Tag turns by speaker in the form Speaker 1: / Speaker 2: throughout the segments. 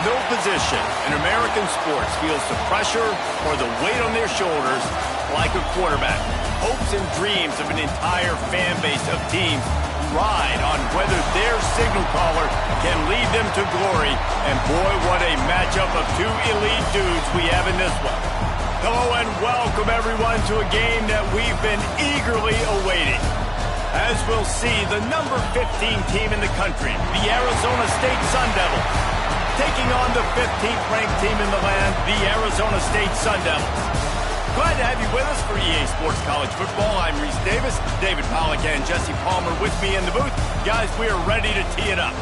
Speaker 1: No position in American sports feels the pressure or the weight on their shoulders like a quarterback. Hopes and dreams of an entire fan base of teams ride on whether their signal caller can lead them to glory. And boy, what a matchup of two elite dudes we have in this one. Hello and welcome everyone to a game that we've been eagerly awaiting. As we'll see, the number 15 team in the country, the Arizona State Sun Devils, taking on the 15th ranked team in the land, the Arizona State Sun Devils. Glad to have you with us for EA Sports College Football. I'm Reese Davis, David Pollack and Jesse Palmer with me in the booth. Guys, we are ready to tee it up.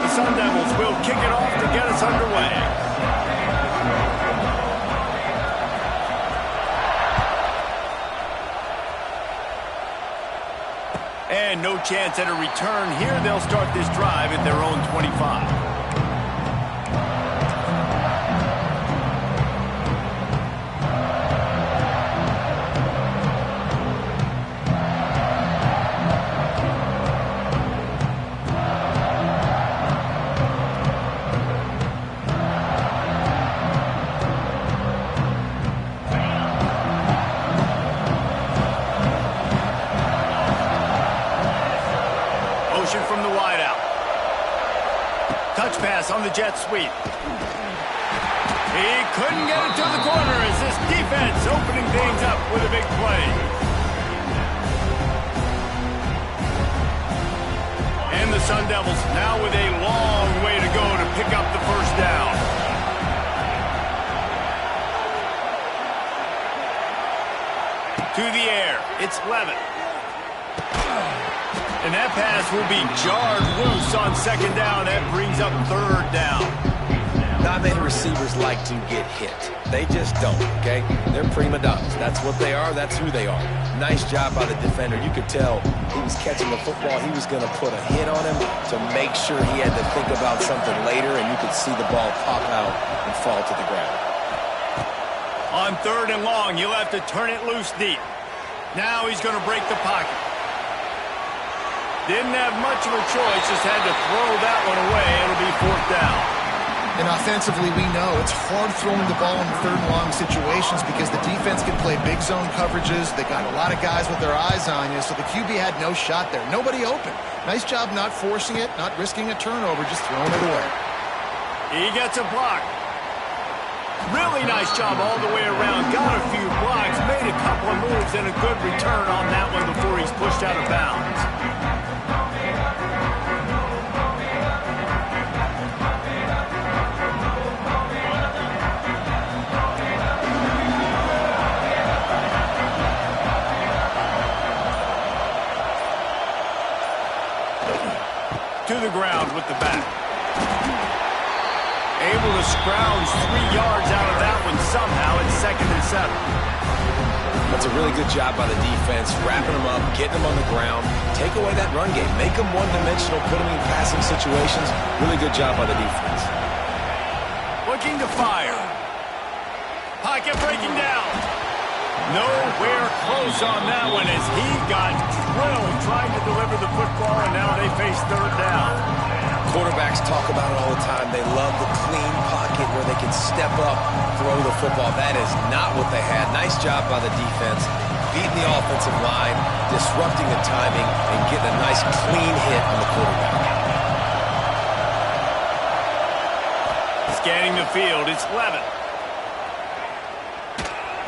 Speaker 1: The Sun Devils will kick it off to get us underway. And no chance at a return here. They'll start this drive at their own 25. From the wideout. Touch pass on the jet sweep. He couldn't get it to the corner as this defense opening things up with a big play. And the Sun Devils now with a long way to go to pick up the first down. To the air. It's Levitt. And that pass will be jarred loose on second down. That brings up third down.
Speaker 2: Not many receivers like to get hit. They just don't, okay? They're prima donnas. That's what they are. That's who they are. Nice job by the defender. You could tell he was catching the football. He was going to put a hit on him to make sure he had to think about something later, and you could see the ball pop out and fall to the ground.
Speaker 1: On third and long, you'll have to turn it loose deep. Now he's going to break the pocket. Didn't have much of a choice, just had to throw that one away. It'll be fourth down.
Speaker 3: And offensively, we know it's hard throwing the ball in third and long situations because the defense can play big zone coverages. They got a lot of guys with their eyes on you, so the QB had no shot there. Nobody open. Nice job not forcing it, not risking a turnover, just throwing it away.
Speaker 1: He gets a block. Really nice job all the way around. Got a few blocks, made a couple of moves, and a good return on that one before he's pushed out of bounds. To the ground with the back. Able to scrounge 3 yards out of that one somehow. It's 2nd and 7.
Speaker 2: That's a really good job by the defense, wrapping them up, getting them on the ground. Take away that run game. Make them one-dimensional, put them in passing situations. Really good job by the defense.
Speaker 1: Looking to fire. Pocket breaking down. Nowhere close on that one as he got drilled trying to deliver the football, and now they face third down.
Speaker 2: Quarterbacks talk about it all the time. They love the clean pocket where they can step up, throw the football. That is not what they had. Nice job by the defense, beating the offensive line, disrupting the timing, and getting a nice clean hit on the quarterback.
Speaker 1: Scanning the field, it's Levitt.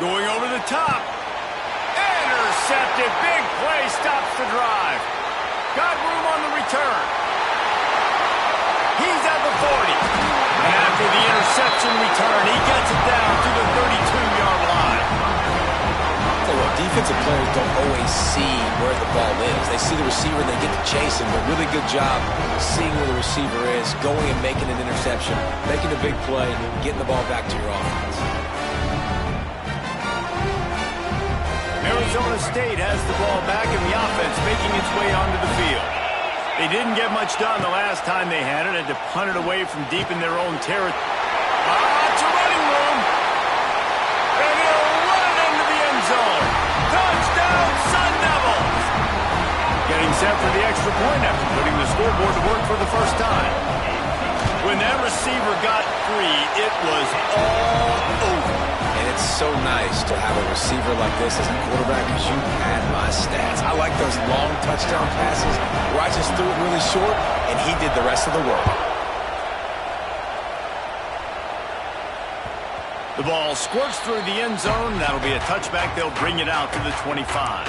Speaker 1: Going over the top. Intercepted. Big play stops the drive. Got room on the return. He's at the 40. And after the interception return, he gets it down to the 32-yard line.
Speaker 2: Tell you what, defensive players don't always see where the ball is. They see the receiver and they get to chase him. But really good job seeing where the receiver is, going and making an interception, making a big play, getting the ball back to your offense.
Speaker 1: Arizona State has the ball back and the offense making its way onto the field. They didn't get much done the last time they had it. Had to punt it away from deep in their own territory. It's a running room. And he'll run it into the end zone. Touchdown, Sun Devils! Getting set for the extra point after putting the scoreboard to work for the first time. When that receiver got free, it was all over.
Speaker 2: And it's so nice to have a receiver like this as a quarterback because you had my stats. I like those long touchdown passes where I just threw it really short and he did the rest of the work.
Speaker 1: The ball squirts through the end zone. That'll be a touchback. They'll bring it out to the 25.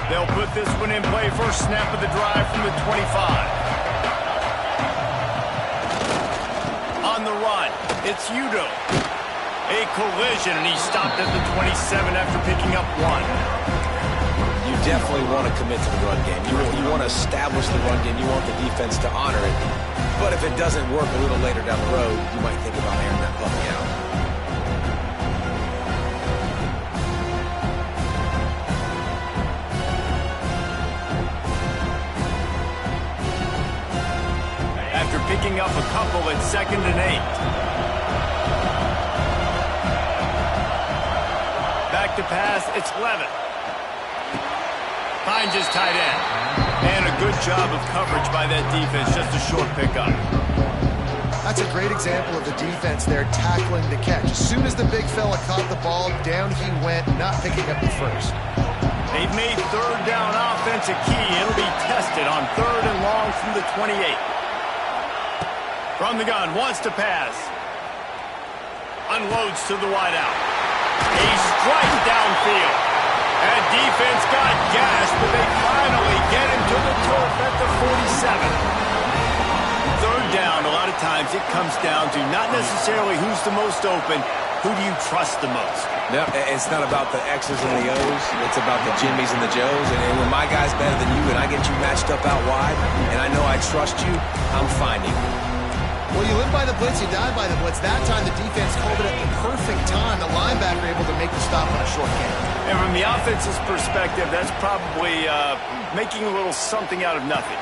Speaker 1: They'll put this one in play. First snap of the drive from the 25. On the run, it's Udo. A collision, and he stopped at the 27 after picking up one.
Speaker 2: You definitely want to commit to the run game. You want to establish the run game. You want the defense to honor it. But if it doesn't work a little later down the road, you might think about airing that puppy out.
Speaker 1: After picking up a couple at 2nd and 8. Back to pass, it's Levitt. Finds his tight end. And a good job of coverage by that defense, just a short pickup.
Speaker 3: That's a great example of the defense there tackling the catch. As soon as the big fella caught the ball, down he went, not picking up the first.
Speaker 1: They've made third down offense a key. It'll be tested on 3rd and long from the 28. From the gun, wants to pass. Unloads to the wideout. A strike downfield. That defense got gashed, but they finally get him to the turf at the 47. Third down, a lot of times it comes down to not necessarily who's the most open, who do you trust the most?
Speaker 2: No, it's not about the X's and the O's. It's about the Jimmys and the Joes. And when my guy's better than you and I get you matched up out wide, and I know I trust you, I'm finding you.
Speaker 3: Well, you live by the blitz, you die by the blitz. That time the defense called it at the perfect time. The linebacker able to make the stop on a short gain.
Speaker 1: And from the offense's perspective, that's probably making a little something out of nothing.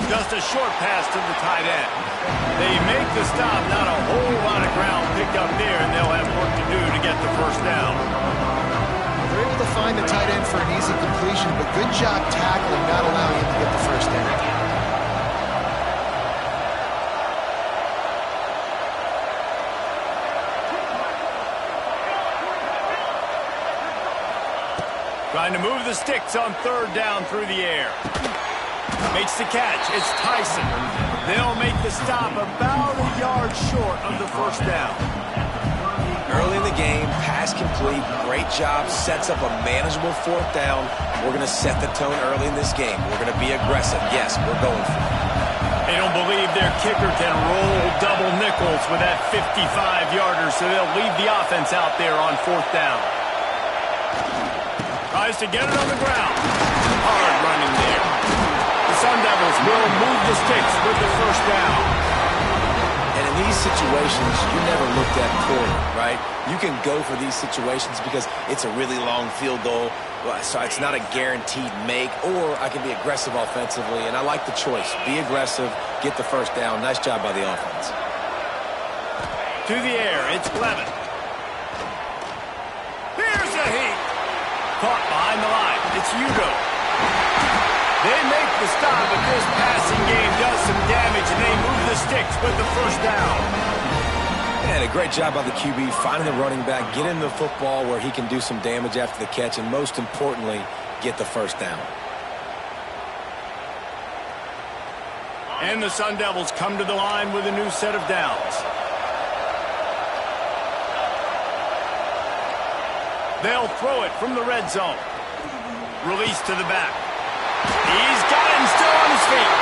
Speaker 1: Just a short pass to the tight end. They make the stop, not a whole lot of ground picked up there, and they'll have work to do to get the first down.
Speaker 3: They're able to find the tight end for an easy completion, but good job tackling, not allowing him to get the first down.
Speaker 1: Trying to move the sticks on 3rd down through the air. Makes the catch. It's Tyson. They'll make the stop about a yard short of the first down.
Speaker 2: Early in the game, pass complete. Great job. Sets up a manageable 4th down. We're going to set the tone early in this game. We're going to be aggressive. Yes, we're going for it.
Speaker 1: They don't believe their kicker can roll double nickels with that 55-yarder, so they'll leave the offense out there on 4th down. Tries to get it on the ground. Hard running there. The Sun Devils will move the sticks with the first down.
Speaker 2: And in these situations, you never looked at poorly, right? You can go for these situations because it's a really long field goal, so it's not a guaranteed make, or I can be aggressive offensively, and I like the choice. Be aggressive, get the first down. Nice job by the offense.
Speaker 1: To the air, it's Levitt. Here's a heat. Caught behind the line. It's Udo. They make the stop, but this passing game does some damage, and they move the sticks with the first down.
Speaker 2: And a great job by the QB finding the running back, get him the football where he can do some damage after the catch, and most importantly, get the first down.
Speaker 1: And the Sun Devils come to the line with a new set of downs. They'll throw it from the red zone. Release to the back. He's got him still on his feet.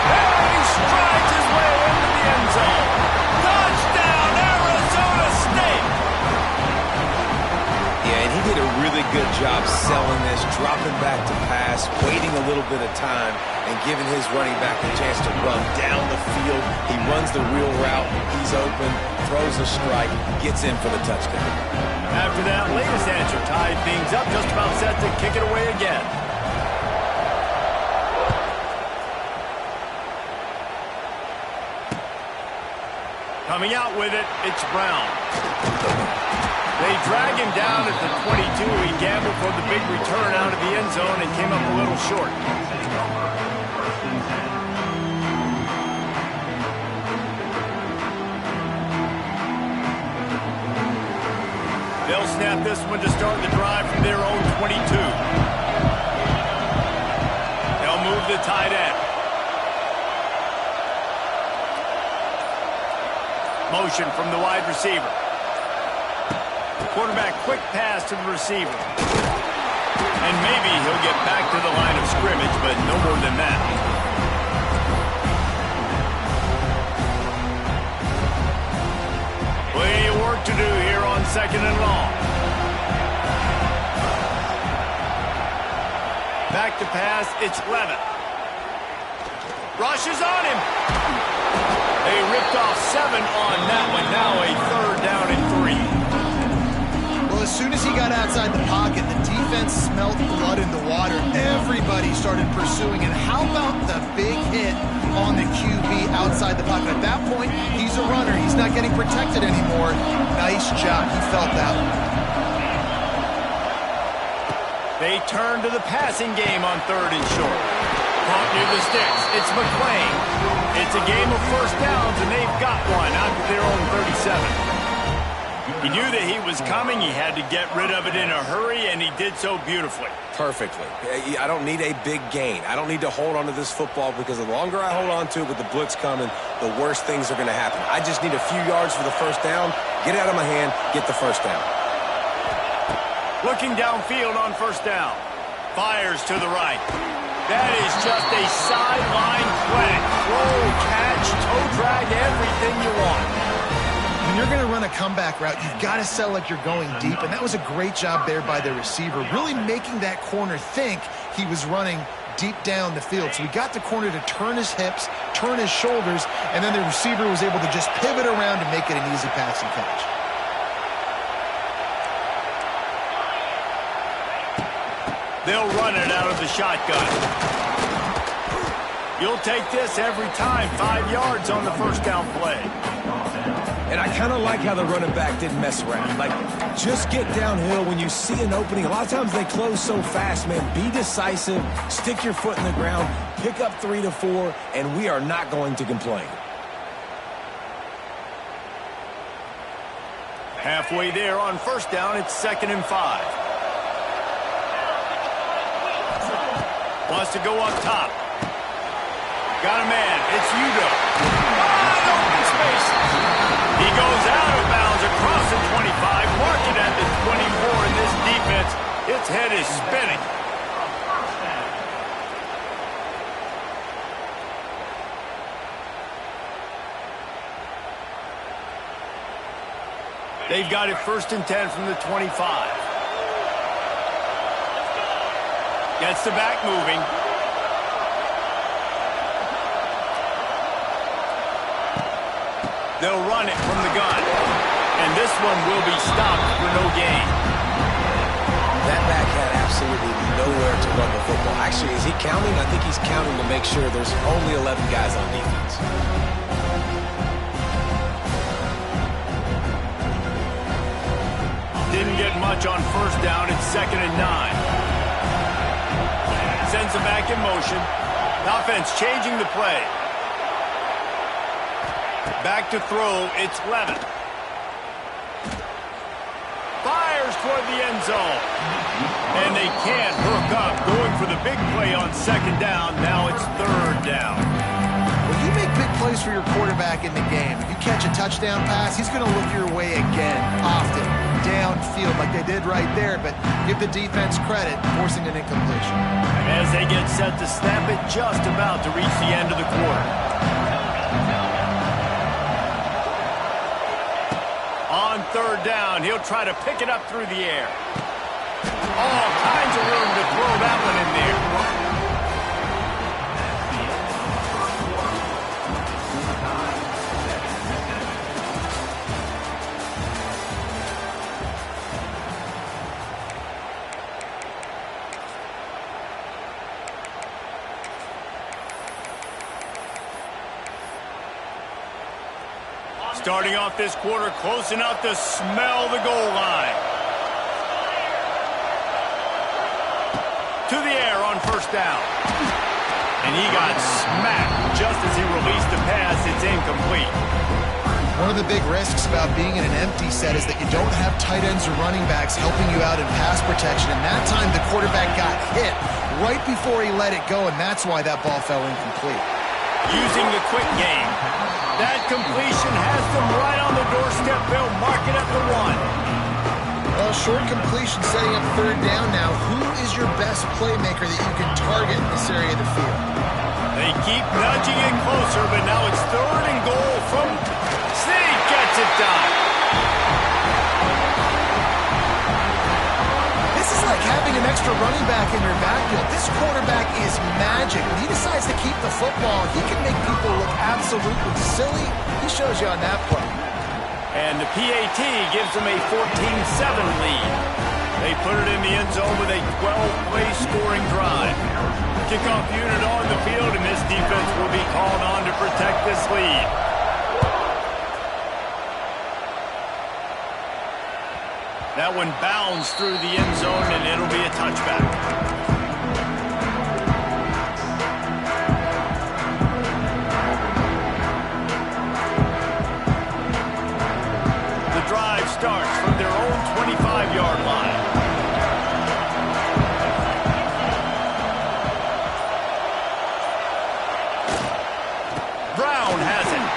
Speaker 1: And he strides his way into the end zone. Touchdown, Arizona State!
Speaker 2: Yeah, and he did a really good job selling this, dropping back to pass, waiting a little bit of time, and giving his running back a chance to run down the field. He runs the real route. He's open, throws a strike, gets in for the touchdown.
Speaker 1: After that latest answer tied things up, just about set to kick it away again. Coming out with it, it's Brown. They drag him down at the 22. He gambled for the big return out of the end zone and came up a little short. They'll snap this one to start the drive from their own 22. They'll move the tight end. Motion from the wide receiver. Quarterback quick pass to the receiver. And maybe he'll get back to the line of scrimmage, but no more than that. Plenty of work to do here on 2nd and long. Back to pass, it's Levitt. Rushes on him. They ripped off 7 on that one. Now a 3rd down and 3.
Speaker 3: Well, as soon as he got outside the pocket, the defense smelled blood in the water. Everybody started pursuing. And how about the big hit on the QB outside the pocket? At that point, he's a runner. He's not getting protected anymore. Nice job. He felt that one.
Speaker 1: They turn to the passing game on 3rd and short. Caught near the sticks. It's McClain. It's a game of first downs, and they've got one out to their own 37. He knew that he was coming. He had to get rid of it in a hurry, and he did so beautifully.
Speaker 2: Perfectly. I don't need a big gain. I don't need to hold on to this football because the longer I hold on to it with the blitz coming, the worse things are going to happen. I just need a few yards for the first down, get it out of my hand, get the first down.
Speaker 1: Looking downfield on first down. Fires to the right. That is just a sideline play. Throw, catch, toe drag, everything you want.
Speaker 3: When you're going to run a comeback route, you've got to sell like you're going deep, and that was a great job there by the receiver, really making that corner think he was running deep down the field. So he got the corner to turn his hips, turn his shoulders, and then the receiver was able to just pivot around to make it an easy pass and catch.
Speaker 1: They'll run it out of the shotgun. You'll take this every time. 5 yards on the first down play.
Speaker 2: And I kind of like how the running back didn't mess around. Like, just get downhill when you see an opening. A lot of times they close so fast, man. Be decisive. Stick your foot in the ground. Pick up 3 to 4, and we are not going to complain.
Speaker 1: Halfway there on first down, it's 2nd and 5. Wants to go up top. Got a man. It's Udo. Wide open space. He goes out of bounds across the 25. Mark it at the 24 in this defense. Its head is spinning. They've got it 1st and 10 from the 25. Gets the back moving. They'll run it from the gun. And this one will be stopped for no gain.
Speaker 2: That back had absolutely nowhere to run the football. Actually, is he counting? I think he's counting to make sure there's only 11 guys on defense.
Speaker 1: Didn't get much on first down. It's 2nd and 9. Sends him back in motion. Offense changing the play. Back to throw. It's Levitt. Fires toward the end zone. And they can't hook up. Going for the big play on 2nd down. Now it's 3rd down.
Speaker 3: When you make big plays for your quarterback in the game, if you catch a touchdown pass, he's going to look your way again, often, downfield like they did right there, but give the defense credit, forcing an incompletion.
Speaker 1: As they get set to snap it, just about to reach the end of the quarter. On 3rd down, he'll try to pick it up through the air. All kinds of room to throw that one in there. Starting off this quarter close enough to smell the goal line. To the air on first down. And he got smacked just as he released the pass. It's incomplete.
Speaker 3: One of the big risks about being in an empty set is that you don't have tight ends or running backs helping you out in pass protection. And that time the quarterback got hit right before he let it go, and that's why that ball fell incomplete.
Speaker 1: Using the quick game. That completion has them right on the doorstep. They'll mark it at the 1.
Speaker 3: Well, short completion setting up third down now. Who is your best playmaker that you can target in this area of the field?
Speaker 1: They keep nudging it closer, but now it's third and goal from Snead gets it done.
Speaker 3: This is like having an extra running back in your backfield. This quarterback is magic. When he decides to keep the football, he can make people look absolutely silly. He shows you on that play.
Speaker 1: And the PAT gives them a 14-7 lead. They put it in the end zone with a 12-play scoring drive. Kickoff unit on the field, and this defense will be called on to protect this lead. That one bounds through the end zone, and it'll be a touchback. The drive starts from their own 25-yard line. Brown has it.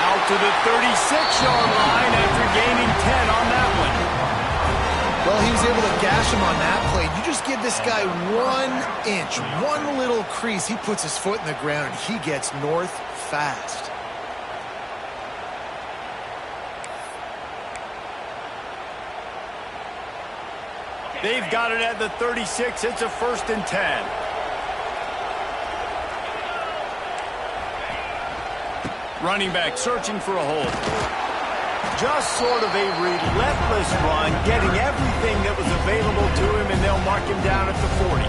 Speaker 1: Out to the 36-yard line after gaining 10 on that one.
Speaker 3: Well, he was able to gash him on that play. You just give this guy 1 inch, one little crease. He puts his foot in the ground, and he gets north fast.
Speaker 1: They've got it at the 36. It's a 1st and 10. Running back searching for a hole. Just sort of a relentless run, getting everything that was available to him, and they'll mark him down at the 40.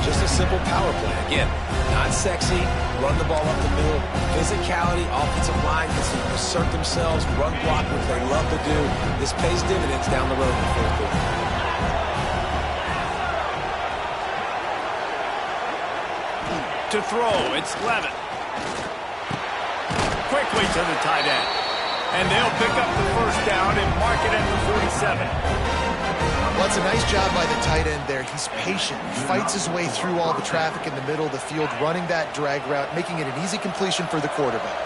Speaker 2: Just a simple power play. Again, not sexy, run the ball up the middle. Physicality, offensive line can assert themselves, run block, which they love to do. This pays dividends down the road in the fourth quarter.
Speaker 1: To throw, it's Levitt. Quickly to the tight end. And they'll pick up the first down and mark it at the 47.
Speaker 3: Well, it's a nice job by the tight end there. He's patient. He fights his way through all the traffic in the middle of the field, running that drag route, making it an easy completion for the quarterback.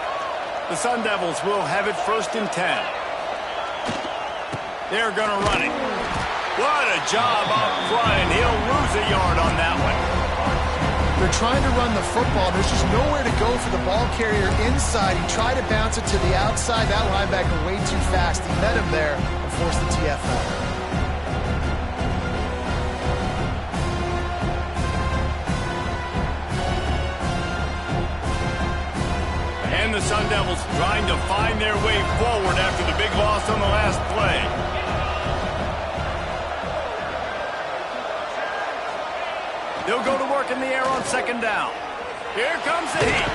Speaker 1: The Sun Devils will have it 1st and 10. They're going to run it. What a job up front, and he'll lose a yard on that one.
Speaker 3: They're trying to run the football. There's just nowhere to go for the ball carrier inside. He tried to bounce it to the outside. That linebacker way too fast. He met him there and forced the TFL.
Speaker 1: And the Sun Devils trying to find their way forward after the big loss on the last play. They'll go to work in the air on 2nd down. Here comes the heat.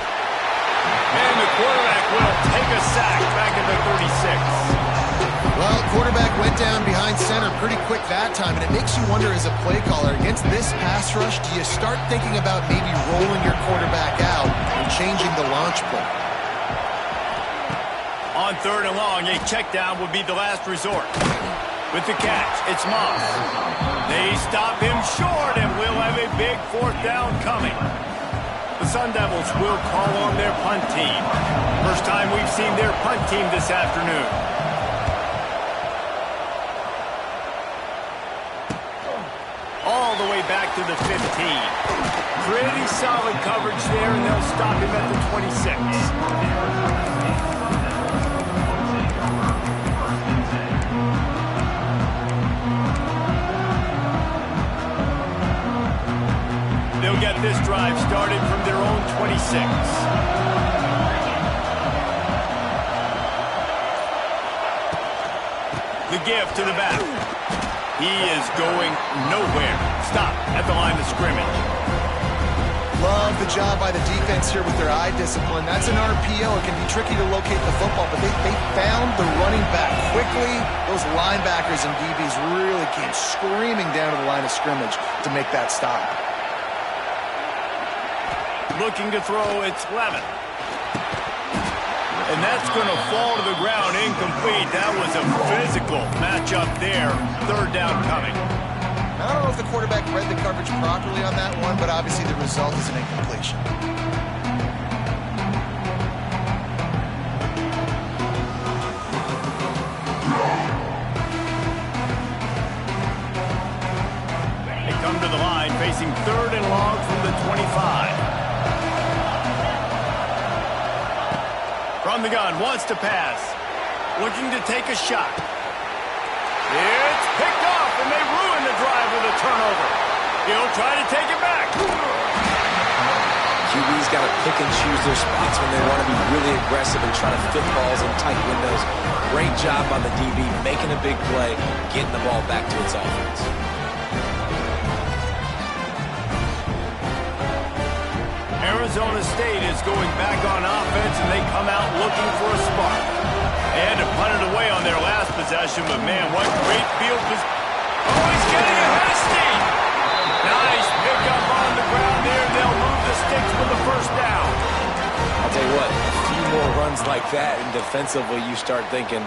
Speaker 1: And the quarterback will take a sack back at the 36.
Speaker 3: Well, quarterback went down behind center pretty quick that time, and it makes you wonder as a play caller, against this pass rush, do you start thinking about maybe rolling your quarterback out and changing the launch play?
Speaker 1: On 3rd and long, a check down would be the last resort. With the catch, it's Moss. They stop him short, and we'll have a big 4th down coming. The Sun Devils will call on their punt team. First time we've seen their punt team this afternoon. All the way back to the 15. Pretty solid coverage there, and they'll stop him at the 26. get this drive started from their own 26. The give to the back. He is going nowhere. Stop at the line of scrimmage.
Speaker 3: Love the job by the defense here with their eye discipline. That's an RPO. It can be tricky to locate the football, but they found the running back quickly. Those linebackers and DBs really came screaming down to the line of scrimmage to make that stop.
Speaker 1: Looking to throw, it's Levin. And that's going to fall to the ground incomplete. That was a physical matchup there. Third down coming.
Speaker 3: I don't know if the quarterback read the coverage properly on that one, but obviously the result is an incompletion.
Speaker 1: They come to the line facing third and long from the 25. From the gun, wants to pass. Looking to take a shot. It's picked off, and they ruin the drive with a turnover. He'll try to take it back.
Speaker 2: QB's got to pick and choose their spots when they want to be really aggressive and try to fit balls in tight windows. Great job by the DB, making a big play, getting the ball back to its offense.
Speaker 1: Arizona State is going back on offense, and they come out looking for a spark. They had to punt it away on their last possession, but man, what great field position. Oh, he's getting ahead of steam. Nice pickup on the ground there. They'll move the sticks with the first down.
Speaker 2: I'll tell you what, a few more runs like that, and defensively you start thinking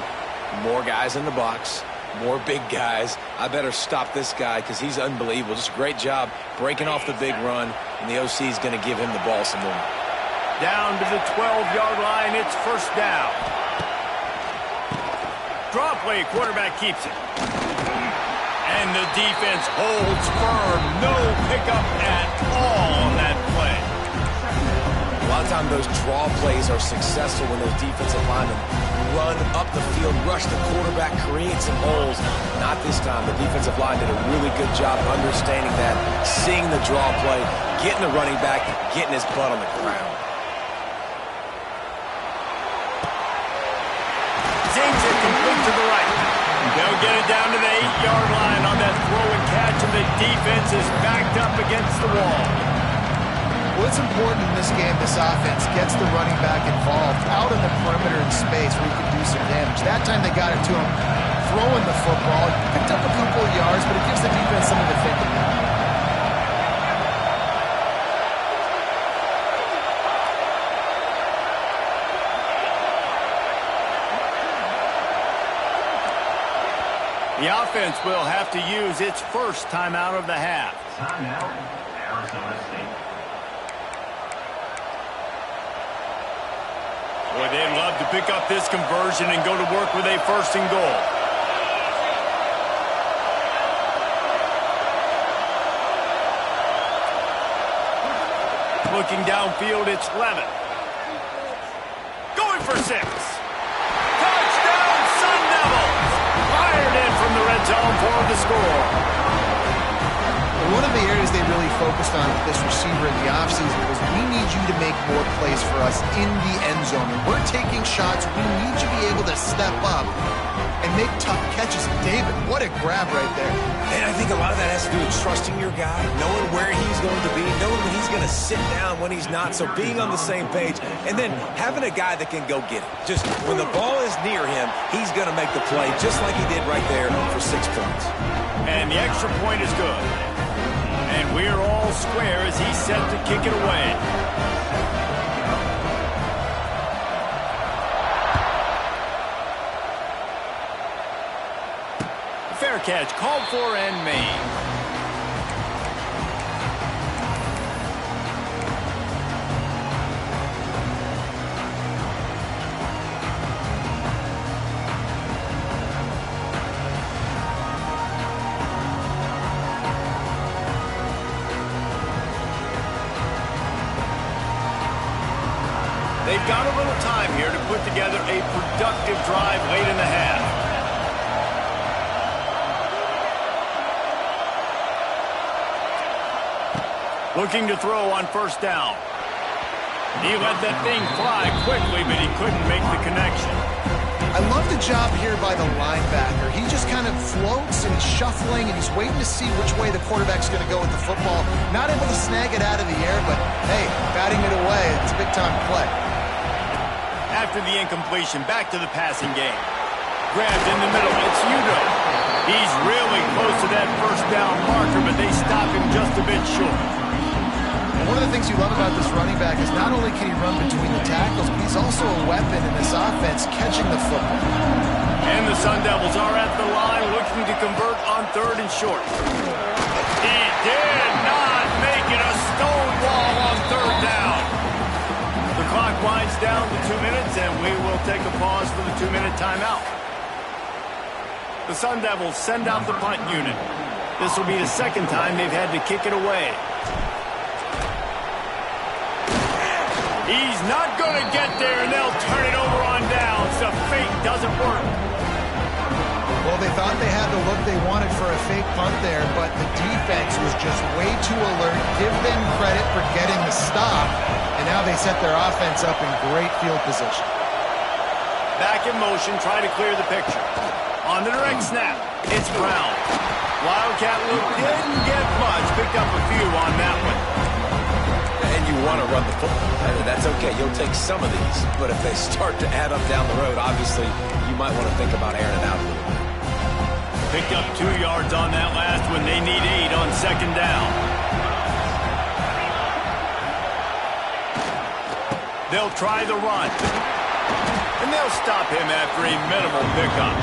Speaker 2: more guys in the box, more big guys. I better stop this guy because he's unbelievable. Just a great job breaking off the big run, and the OC is going to give him the ball some more.
Speaker 1: Down to the 12-yard line, it's first down. Draw play, quarterback keeps it. And the defense holds firm. No pickup at all on that play.
Speaker 2: A lot of times those draw plays are successful when those defensive linemen run up the field, rush the quarterback, create some holes. Not this time. The defensive line did a really good job understanding that, seeing the draw play, getting the running back, getting his butt on the ground.
Speaker 1: Zings it complete to the right. They'll get it down to the 8-yard line on that throw and catch, and the defense is backed up against the wall.
Speaker 3: Well, it's important in this game this offense gets the running back involved out in the perimeter in space where he can do some damage. That time they got it to him throwing the football. Picked up a couple of yards, but it gives the defense something to think about.
Speaker 1: The offense will have to use its first timeout of the half.
Speaker 4: Timeout, Arizona State.
Speaker 1: Boy, they'd love to pick up this conversion and go to work with a first and goal. Looking downfield, it's Levin. Going for 6. Touchdown, Sun Devils! Fired in from the red zone for the score.
Speaker 3: One of the areas they really focused on with this receiver in the offseason was we need you to make more plays for us in the end zone. When we're taking shots, we need you to be able to step up and make tough catches. David, what a grab right there.
Speaker 2: And I think a lot of that has to do with trusting your guy, knowing where he's going to be, knowing when he's going to sit down, when he's not, so being on the same page, and then having a guy that can go get it. Just when the ball is near him, he's going to make the play just like he did right there for 6 points.
Speaker 1: And the extra point is good. And we're all square as he's set to kick it away. Fair catch called for and made. They've got a little time here to put together a productive drive late in the half. Looking to throw on first down. He let that thing fly quickly, but he couldn't make the connection.
Speaker 3: I love the job here by the linebacker. He just kind of floats and he's shuffling and he's waiting to see which way the quarterback's going to go with the football. Not able to snag it out of the air, but hey, batting it away, it's a big-time play.
Speaker 1: After the incompletion, back to the passing game. Grabbed in the middle, it's Udo. He's really close to that first down marker, but they stop him just a bit short.
Speaker 3: One of the things you love about this running back is not only can he run between the tackles, but he's also a weapon in this offense catching the football.
Speaker 1: And the Sun Devils are at the line looking to convert on third and short. He did not make it, a stone wall on third down. The clock winds down to 2 minutes, and we will take a pause for the 2-minute timeout. The Sun Devils send out the punt unit. This will be the second time they've had to kick it away. He's not going to get there, and they'll turn it over on downs. The fake doesn't work.
Speaker 3: Well, they thought they had the look they wanted for a fake punt there, but the defense was just way too alert. Give them credit for getting the stop, and now they set their offense up in great field position.
Speaker 1: Back in motion, try to clear the picture. On the direct snap, it's Brown. Wildcat look didn't get much, picked up a few on that one.
Speaker 2: And you want to run the football. That's okay. You'll take some of these. But if they start to add up down the road, obviously, you might want to think about airing it out a little bit.
Speaker 1: Picked up 2 yards on that last one. They need 8 on second down. They'll try the run. And they'll stop him after a minimal pickup.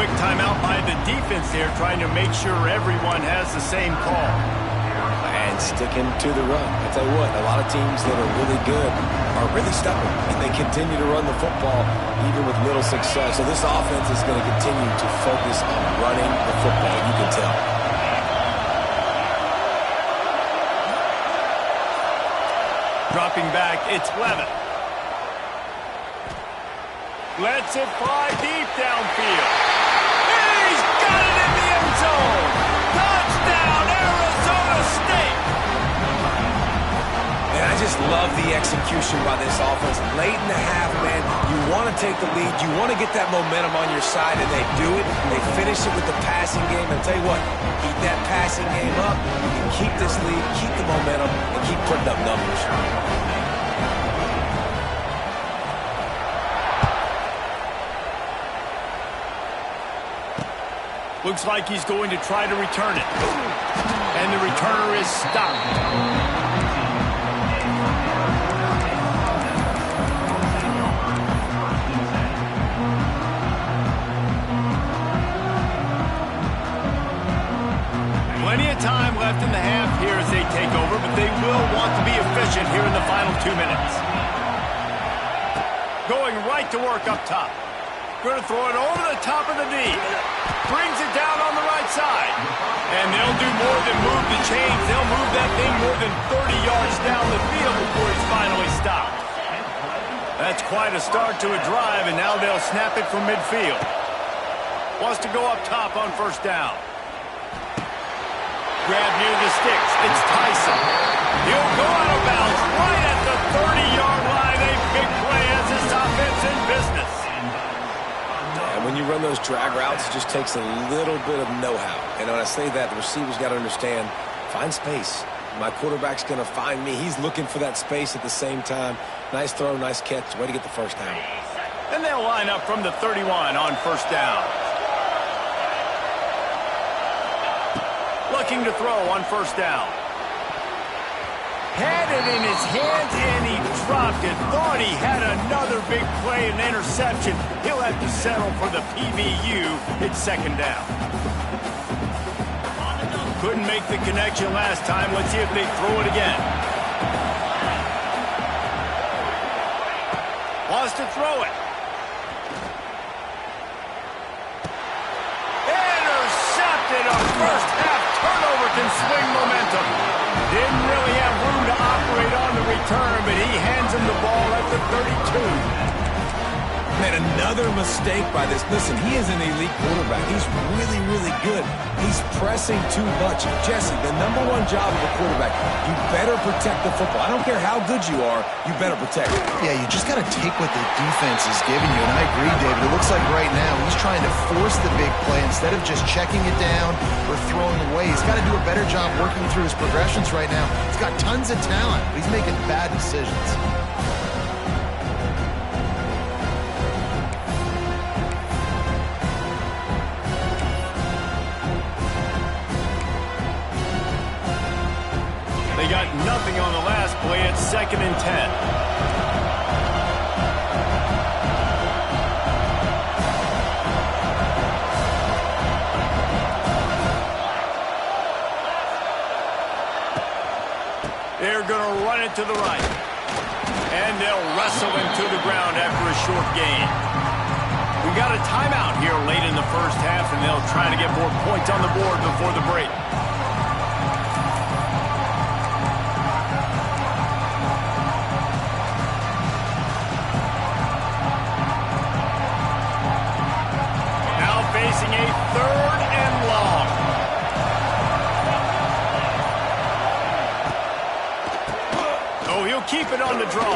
Speaker 1: Quick timeout by the defense there, trying to make sure everyone has the same call.
Speaker 2: And sticking to the run. I tell you what, a lot of teams that are really good are really stubborn, and they continue to run the football even with little success. So this offense is going to continue to focus on running the football, you can tell.
Speaker 1: Dropping back, it's Levitt. Lets it fly deep downfield. He's got it in the end zone. Touchdown, Arizona State.
Speaker 2: And I just love the execution by this offense. Late in the half, man, you want to take the lead. You want to get that momentum on your side, and they do it. They finish it with the passing game. And I'll tell you what, keep that passing game up. You can keep this lead, keep the momentum, and keep putting up numbers.
Speaker 1: Looks like he's going to try to return it. And the returner is stopped. Plenty of time left in the half here as they take over, but they will want to be efficient here in the final 2 minutes. Going right to work up top. Going to throw it over the top of the knee. Brings it down on the right side. And they'll do more than move the chains. They'll move that thing more than 30 yards down the field before he's finally stopped. That's quite a start to a drive, and now they'll snap it from midfield. Wants to go up top on first down. Grab near the sticks. It's Tyson. He'll go out of bounds right at the 30-yard line. A big play as this offense in business.
Speaker 2: And when you run those drag routes, it just takes a little bit of know-how. And when I say that, the receiver's got to understand, find space. My quarterback's going to find me. He's looking for that space at the same time. Nice throw, nice catch. Way to get the first down.
Speaker 1: And they'll line up from the 31 on first down. Looking to throw on first down. Had it in his hands, and he dropped it. Thought he had another big play, an interception. He'll have to settle for the PBU. It's second down. Couldn't make the connection last time. Let's see if they throw it again. Wants to throw it. Intercepted. A first half turnover can swing momentum. Didn't really have room to operate on the return, but he hands him the ball at the 32.
Speaker 2: Man, another mistake by this. Listen, he is an elite quarterback. He's really, really good. He's pressing too much. Jesse, the #1 job of a quarterback, you better protect the football. I don't care how good you are, you better protect it.
Speaker 3: Yeah, you just got to take what the defense is giving you. And I agree, David. It looks like right now he's trying to force the big play instead of just checking it down or throwing away. He's got to do a better job working through his progressions right now. He's got tons of talent, but he's making bad decisions.
Speaker 1: They got nothing on the last play. It's 2nd and 10. They're going to run it to the right. And they'll wrestle him to the ground after a short gain. We got a timeout here late in the first half, and they'll try to get more points on the board before the break. Facing a 3rd and long. Oh, he'll keep it on the draw.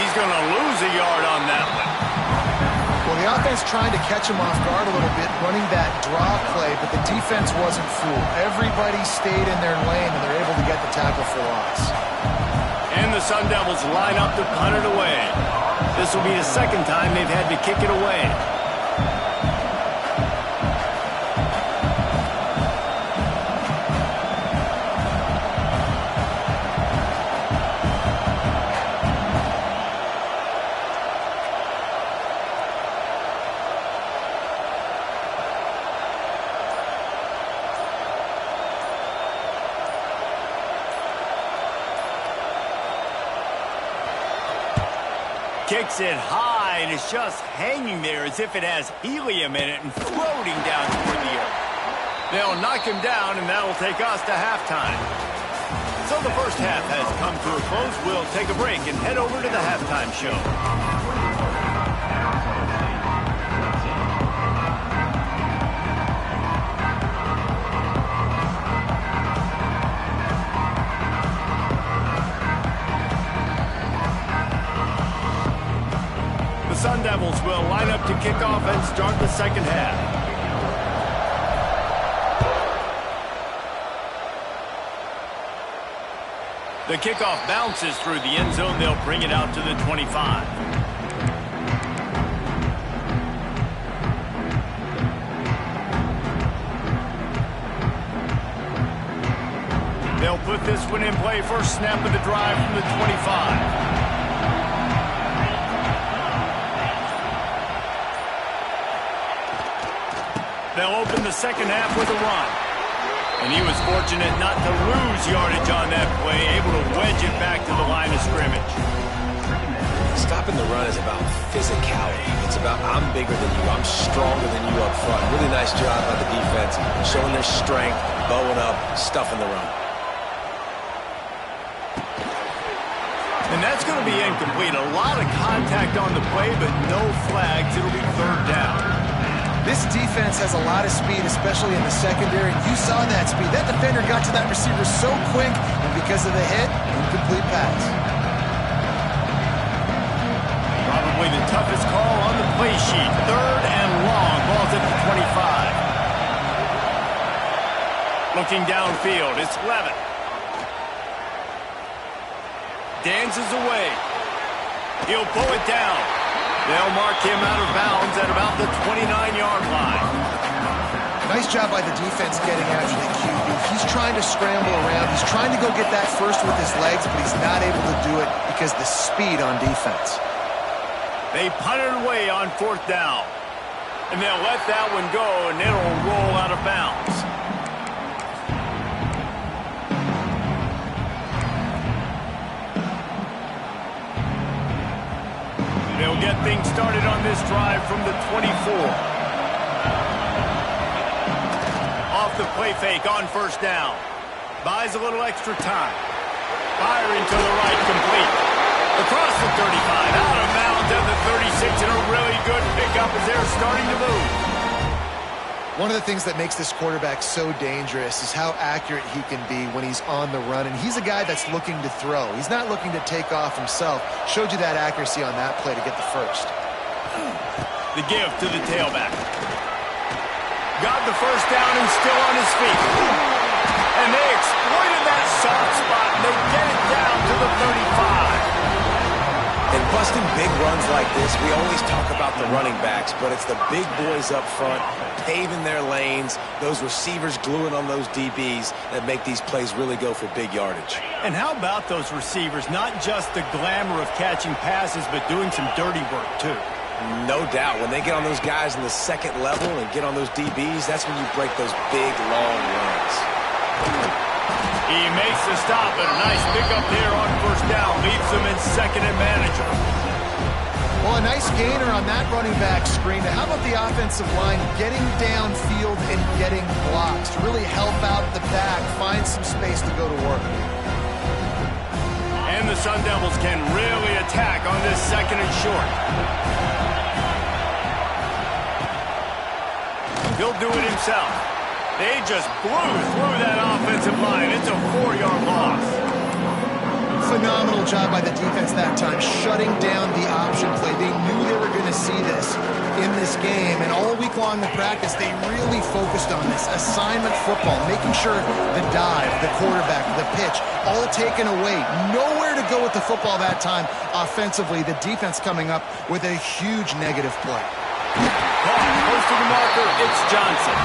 Speaker 1: He's going to lose a yard on that one.
Speaker 3: Well, the offense trying to catch him off guard a little bit, running that draw play, but the defense wasn't fooled. Everybody stayed in their lane, and they're able to get the tackle for loss.
Speaker 1: And the Sun Devils line up to punt it away. This will be the 2nd time they've had to kick it away. Kicks it high, and it's just hanging there as if it has helium in it and floating down toward the earth. They'll knock him down, and that will take us to halftime. So the first half has come to a close. We'll take a break and head over to the halftime show. Sun Devils will line up to kick off and start the 2nd half. The kickoff bounces through the end zone. They'll bring it out to the 25. They'll put this one in play. First snap of the drive from the 25. They'll open the 2nd half with a run. And he was fortunate not to lose yardage on that play, able to wedge it back to the line of scrimmage.
Speaker 2: Stopping the run is about physicality. It's about I'm bigger than you, I'm stronger than you up front. Really nice job by the defense, showing their strength, bowing up, stuffing the run.
Speaker 1: And that's going to be incomplete. A lot of contact on the play, but no flags. It'll be 3rd down.
Speaker 3: This defense has a lot of speed, especially in the secondary. You saw that speed. That defender got to that receiver so quick, and because of the hit, incomplete pass.
Speaker 1: Probably the toughest call on the play sheet. 3rd and long. Ball's at the 25. Looking downfield, it's Levin. Dances away. He'll pull it down. They'll mark him out of bounds at about the 29-yard line.
Speaker 3: Nice job by the defense getting after the QB. He's trying to scramble around. He's trying to go get that first with his legs, but he's not able to do it because of the speed on defense.
Speaker 1: They punt it away on 4th down. And they'll let that one go, and it'll roll out of bounds. They'll get things started on this drive from the 24. Off the play fake on 1st down. Buys a little extra time. Firing to the right, complete. Across the 35, out of bounds He's at the 36 and a really good pickup as they're starting to move.
Speaker 3: One of the things that makes this quarterback so dangerous is how accurate he can be when he's on the run. And he's a guy that's looking to throw. He's not looking to take off himself. Showed you that accuracy on that play to get the first.
Speaker 1: The give to the tailback. Got the first down and still on his feet. And they exploited that soft spot. And they get it down to the 35.
Speaker 2: And busting big runs like this, we always talk about the running backs, but it's the big boys up front, paving their lanes, those receivers gluing on those DBs that make these plays really go for big yardage.
Speaker 1: And how about those receivers? Not just the glamour of catching passes, but doing some dirty work, too.
Speaker 2: No doubt. When they get on those guys in the second level and get on those DBs, that's when you break those big, long runs.
Speaker 1: He makes the stop, and a nice pickup there on first down. Leaves them in second and manageable.
Speaker 3: Well, a nice gainer on that running back screen. How about the offensive line getting downfield and getting blocks to really help out the back, find some space to go to work.
Speaker 1: And the Sun Devils can really attack on this second and short. He'll do it himself. They just blew through that offensive line. It's a 4-yard loss.
Speaker 3: Phenomenal job by the defense that time, shutting down the option play. They knew they were going to see this in this game, and all week long in practice, they really focused on this. Assignment football, making sure the dive, the quarterback, the pitch, all taken away. Nowhere to go with the football that time offensively. The defense coming up with a huge negative play.
Speaker 1: Close to the marker, it's Johnson.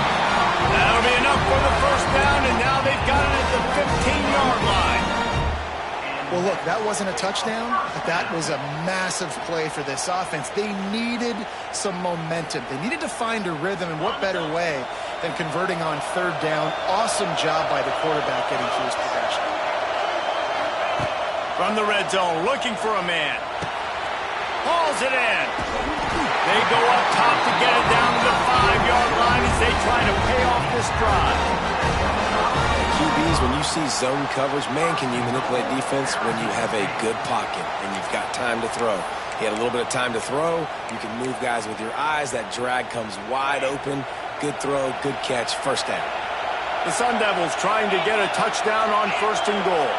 Speaker 1: That'll be enough for the first down, and now they've got it at the 15-yard line.
Speaker 3: Well, look, that wasn't a touchdown, but that was a massive play for this offense. They needed some momentum. They needed to find a rhythm, and what better way than converting on third down. Awesome job by the quarterback getting through his progression.
Speaker 1: From the red zone, looking for a man. Hauls it in. They go up top to get it down to the 5-yard line as they try to pay off this drive.
Speaker 2: QBs, when you see zone coverage, man, can you manipulate defense when you have a good pocket and you've got time to throw. He had a little bit of time to throw. You can move guys with your eyes. That drag comes wide open. Good throw, good catch, first down.
Speaker 1: The Sun Devils trying to get a touchdown on first and goal.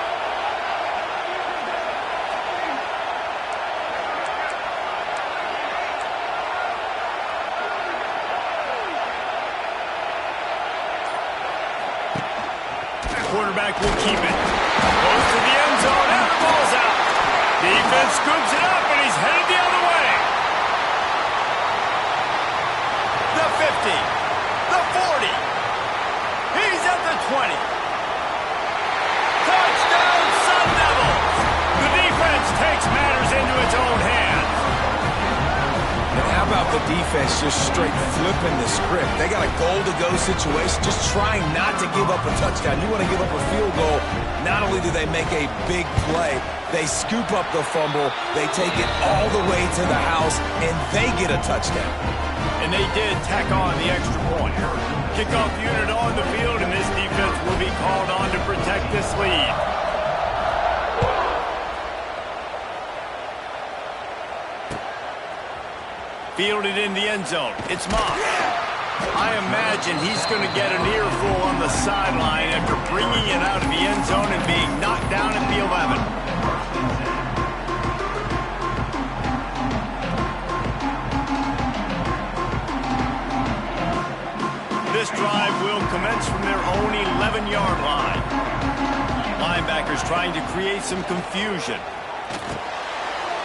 Speaker 1: Quarterback will keep it. Goes to the end zone and the ball's out. Defense scoops it up and he's headed the other way. The 50. The 40. He's at the 20. Touchdown Sun Devils. The defense takes matters into its own hands.
Speaker 2: And how about the defense just straight flipping the script? They got a goal-to-go situation, just trying not to give up a touchdown. You want to give up a field goal, not only do they make a big play, they scoop up the fumble, they take it all the way to the house, and they get a touchdown.
Speaker 1: And they did tack on the extra point. Kickoff unit on the field, and this defense will be called on to protect this lead. Fielded in the end zone. It's Moss. I imagine he's going to get an earful on the sideline after bringing it out of the end zone and being knocked down at the 11. This drive will commence from their own 11-yard line. Linebackers trying to create some confusion.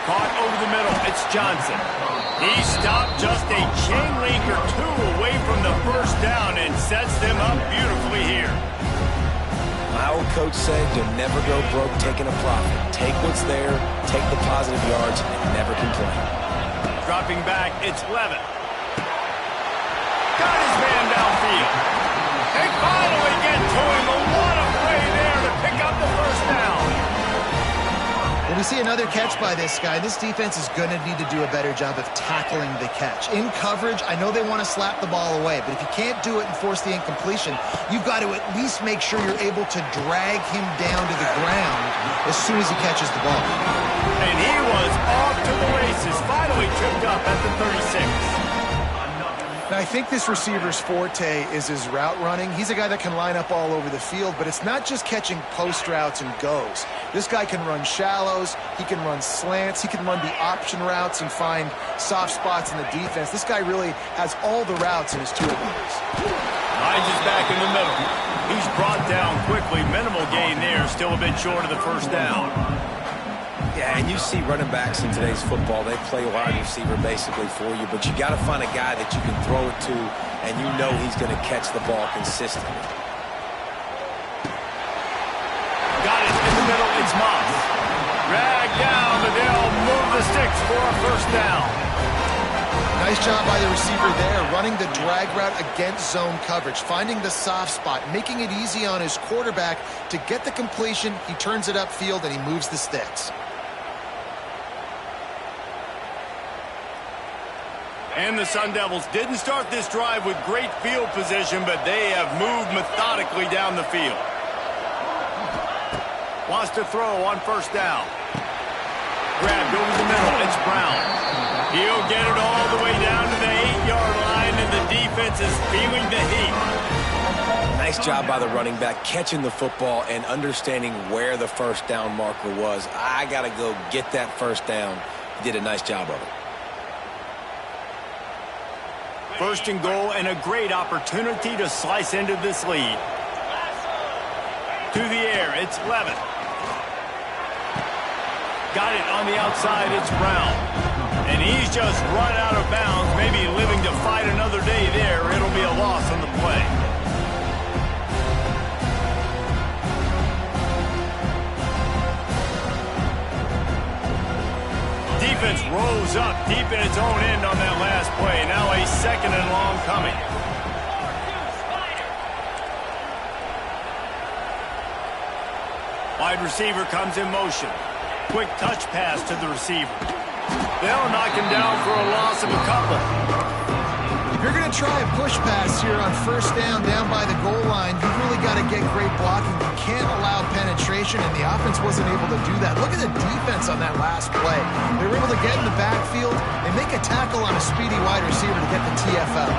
Speaker 1: Caught over the middle. It's Johnson. He stopped just a chain link or two away from the first down and sets them up beautifully here.
Speaker 2: My old coach said you'll never go broke taking a profit. Take what's there, take the positive yards, and never complain.
Speaker 1: Dropping back, it's Levin. Got his man downfield. They finally get to him. What a play there to pick up the first down.
Speaker 3: When we see another catch by this guy, this defense is going to need to do a better job of tackling the catch. In coverage, I know they want to slap the ball away, but if you can't do it and force the incompletion, you've got to at least make sure you're able to drag him down to the ground as soon as he catches the ball.
Speaker 1: And he was off to the races, finally tripped up at the 36.
Speaker 3: Now, I think this receiver's forte is his route running. He's a guy that can line up all over the field, but it's not just catching post routes and goes. This guy can run shallows, he can run slants, he can run the option routes and find soft spots in the defense. This guy really has all the routes in his toolbox.
Speaker 1: Hines is back in the middle. He's brought down quickly. Minimal gain there, still a bit short of the first down.
Speaker 2: Yeah, and you see running backs in today's football, they play wide receiver basically for you, but you got to find a guy that you can throw it to, and you know he's going to catch the ball consistently.
Speaker 1: Got it in the middle, it's Moss. Dragged down, but they'll move the sticks for a first down.
Speaker 3: Nice job by the receiver there, running the drag route against zone coverage, finding the soft spot, making it easy on his quarterback to get the completion. He turns it upfield, and he moves the sticks.
Speaker 1: And the Sun Devils didn't start this drive with great field position, but they have moved methodically down the field. Wants to throw on first down. Grabbed over the middle. It's Brown. He'll get it all the way down to the 8-yard line, and the defense is feeling the heat.
Speaker 2: Nice job by the running back, catching the football and understanding where the first down marker was. I got to go get that first down. He did a nice job of it.
Speaker 1: First and goal, and a great opportunity to slice into this lead. To the air, it's Levin. Got it on the outside, it's Brown. And he's just run out of bounds, maybe living to fight another day there. It'll be a loss on the play. Defense rose up deep in its own end on that last play. Now a second and long coming. Wide receiver comes in motion. Quick touch pass to the receiver. They'll knock him down for a loss of a couple.
Speaker 3: If you're going to try a push pass here on first down by the goal line, you've really got to get great blocking. You can't allow penetration, and the offense wasn't able to do that. Look at the defense on that last play. They were able to get in the backfield and make a tackle on a speedy wide receiver to get the TFL.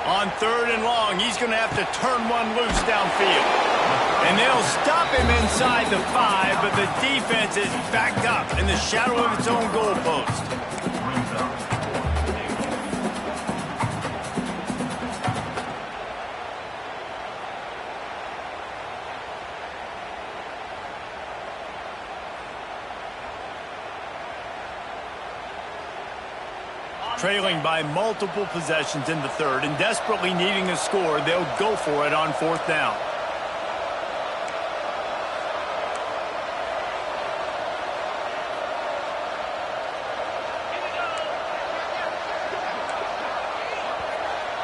Speaker 1: On third and long, he's going to have to turn one loose downfield. And they'll stop him inside the 5, but the defense is backed up in the shadow of its own goalpost. Trailing by multiple possessions in the third and desperately needing a score, they'll go for it on fourth down.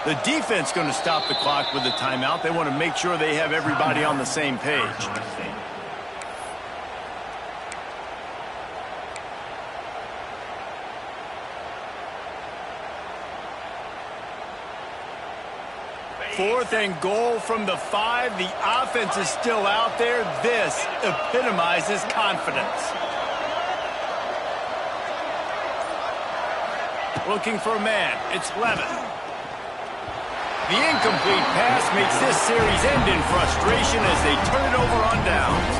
Speaker 1: The defense going to stop the clock with a timeout. They want to make sure they have everybody on the same page. Fourth and goal from the 5. The offense is still out there. This epitomizes confidence. Looking for a man. It's Levin. The incomplete pass makes this series end in frustration as they turn it over on downs.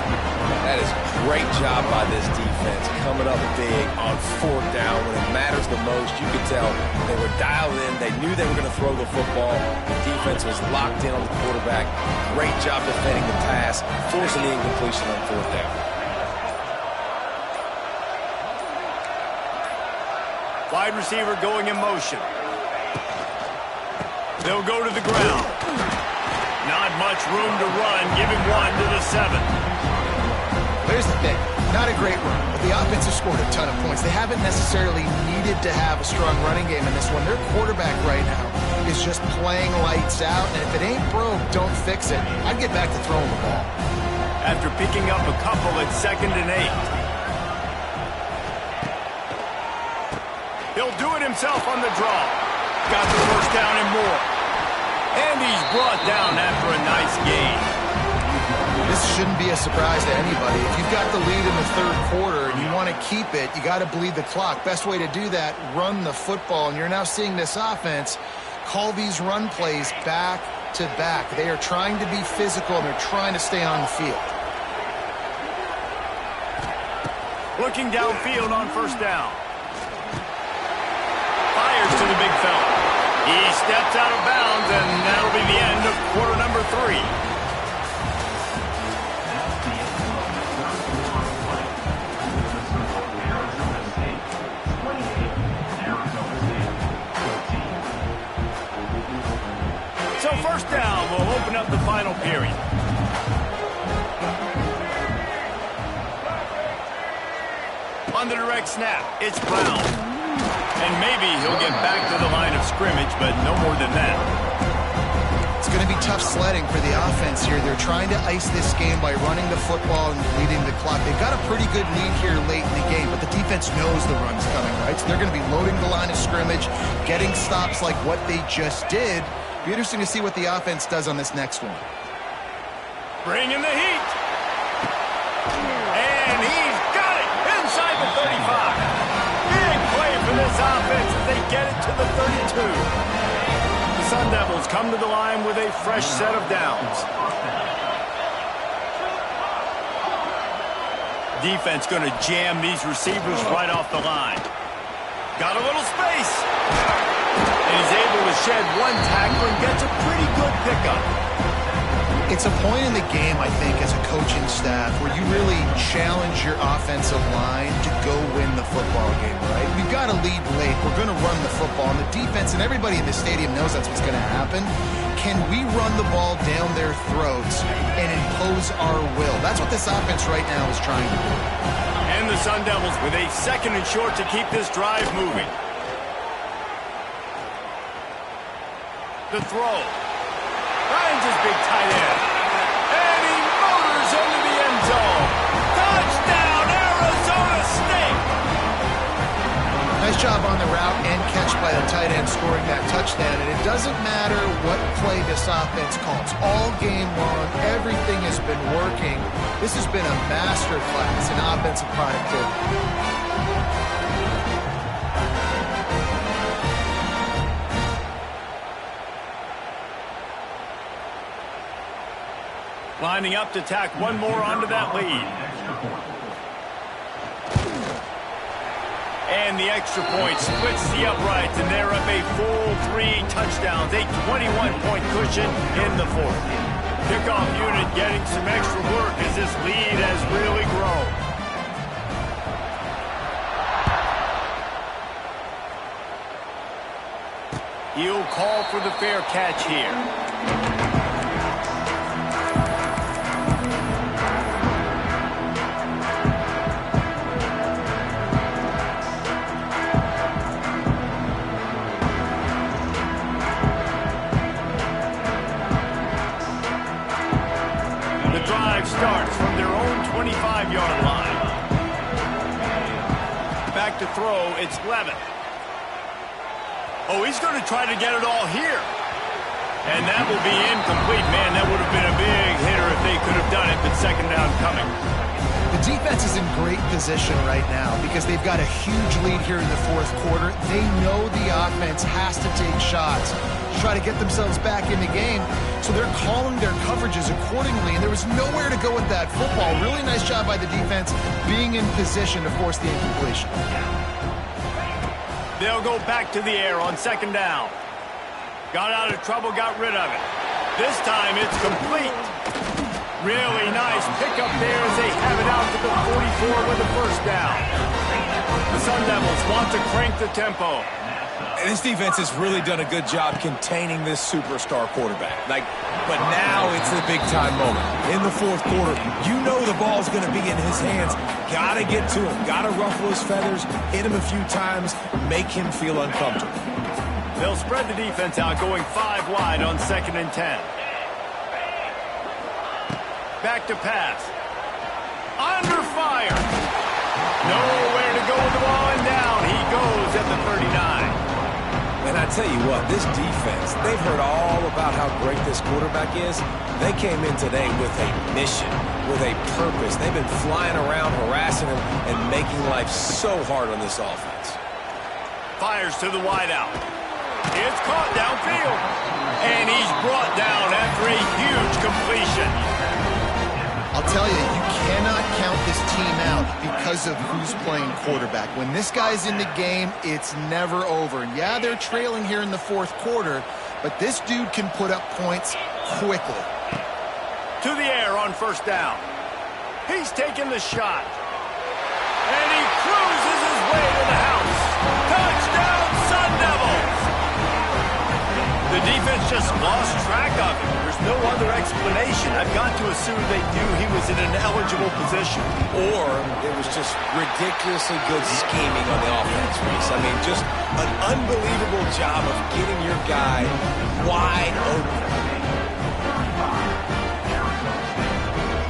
Speaker 2: That is a great job by this defense, coming up big on fourth down when it matters the most. You could tell they were dialed in. They knew they were going to throw the football. The defense was locked in on the quarterback. Great job defending the pass, forcing the incompletion on fourth down.
Speaker 1: Wide receiver going in motion. They'll go to the ground. Not much room to run. Give him one to the 7.
Speaker 3: Here's the thing. Not a great run, but the offense has scored a ton of points. They haven't necessarily needed to have a strong running game in this one. Their quarterback right now is just playing lights out, and if it ain't broke, don't fix it. I'd get back to throwing the ball.
Speaker 1: After picking up a couple at 2nd and 8. He'll do it himself on the draw. Got the first down and more. And he's brought down after a nice gain.
Speaker 3: This shouldn't be a surprise to anybody. If you've got the lead in the third quarter and you want to keep it, you got to bleed the clock. Best way to do that, run the football. And you're now seeing this offense call these run plays back to back. They are trying to be physical, and they're trying to stay on the field.
Speaker 1: Looking downfield on first down. Fires to the big fella. He steps out of bounds, and that'll be the end of quarter number 3. So first down will open up the final period. On the direct snap, it's Brown. And maybe he'll get back to the line of scrimmage, but no more than that.
Speaker 3: It's going to be tough sledding for the offense here. They're trying to ice this game by running the football and leading the clock. They've got a pretty good lead here late in the game, but the defense knows the run's coming, right? So they're going to be loading the line of scrimmage, getting stops like what they just did. Be interesting to see what the offense does on this next one.
Speaker 1: Bringing the heat. And he's got it inside the 35. Big play for this offense as they get it to the 32. The Sun Devils come to the line with a fresh set of downs. Defense going to jam these receivers right off the line. Got a little space. And he's able to shed one tackle and gets a pretty good pickup.
Speaker 3: It's a point in the game, I think, as a coaching staff where you really challenge your offensive line to go win the football game, right? We've got to lead late. We're going to run the football. And the defense and everybody in the stadium knows that's what's going to happen. Can we run the ball down their throats and impose our will? That's what this offense right now is trying to do.
Speaker 1: And the Sun Devils with a second and short to keep this drive moving. The throw. Finds his big tight end. And he motors into the end zone. Touchdown, Arizona State!
Speaker 3: Nice job on the route and catch by the tight end scoring that touchdown. And it doesn't matter what play this offense calls. All game long, everything has been working. This has been a masterclass in offensive productivity.
Speaker 1: Lining up to tack one more onto that lead. And the extra point splits the uprights, and they're up a full 3 touchdowns, a 21-point cushion in the fourth. Kickoff unit getting some extra work as this lead has really grown. He'll call for the fair catch here. Starts from their own 25-yard line. Back to throw, it's Levin. Oh, he's going to try to get it all here. And that will be incomplete. Man, that would have been a big hitter if they could have done it, but second down coming.
Speaker 3: The defense is in great position right now because they've got a huge lead here in the fourth quarter. They know the offense has to take shots to try to get themselves back in the game. So they're calling their coverages accordingly, and there was nowhere to go with that football. Really nice job by the defense being in position to force the incompletion.
Speaker 1: They'll go back to the air on second down. Got out of trouble, got rid of it. This time it's complete. Really nice pickup there as they have it out to the 44 with the first down. The Sun Devils want to crank the tempo.
Speaker 2: And this defense has really done a good job containing this superstar quarterback. But now it's the big-time moment. In the fourth quarter, you know the ball's going to be in his hands. Got to get to him. Got to ruffle his feathers, hit him a few times, make him feel uncomfortable.
Speaker 1: They'll spread the defense out, going 5 wide on 2nd and 10. Back to pass. Under fire. Nowhere to go with the ball, and down he goes at the 39.
Speaker 2: I tell you what, this defense, they've heard all about how great this quarterback is. They came in today with a mission, with a purpose. They've been flying around, harassing him, and making life so hard on this offense.
Speaker 1: Fires to the wideout. It's caught downfield. And he's brought down after a huge completion.
Speaker 3: I'll tell you, you cannot count this team out because of who's playing quarterback. When this guy's in the game, it's never over. And yeah, they're trailing here in the fourth quarter, but this dude can put up points quickly.
Speaker 1: To the air on first down. He's taking the shot. And he cruises his way to the house. Touchdown, Sun Devils! The defense just lost track of him. There's no other explanation. I've got to assume they knew he was in an eligible position.
Speaker 2: Or it was just ridiculously good scheming on the offense, Reese. I mean, just an unbelievable job of getting your guy wide open.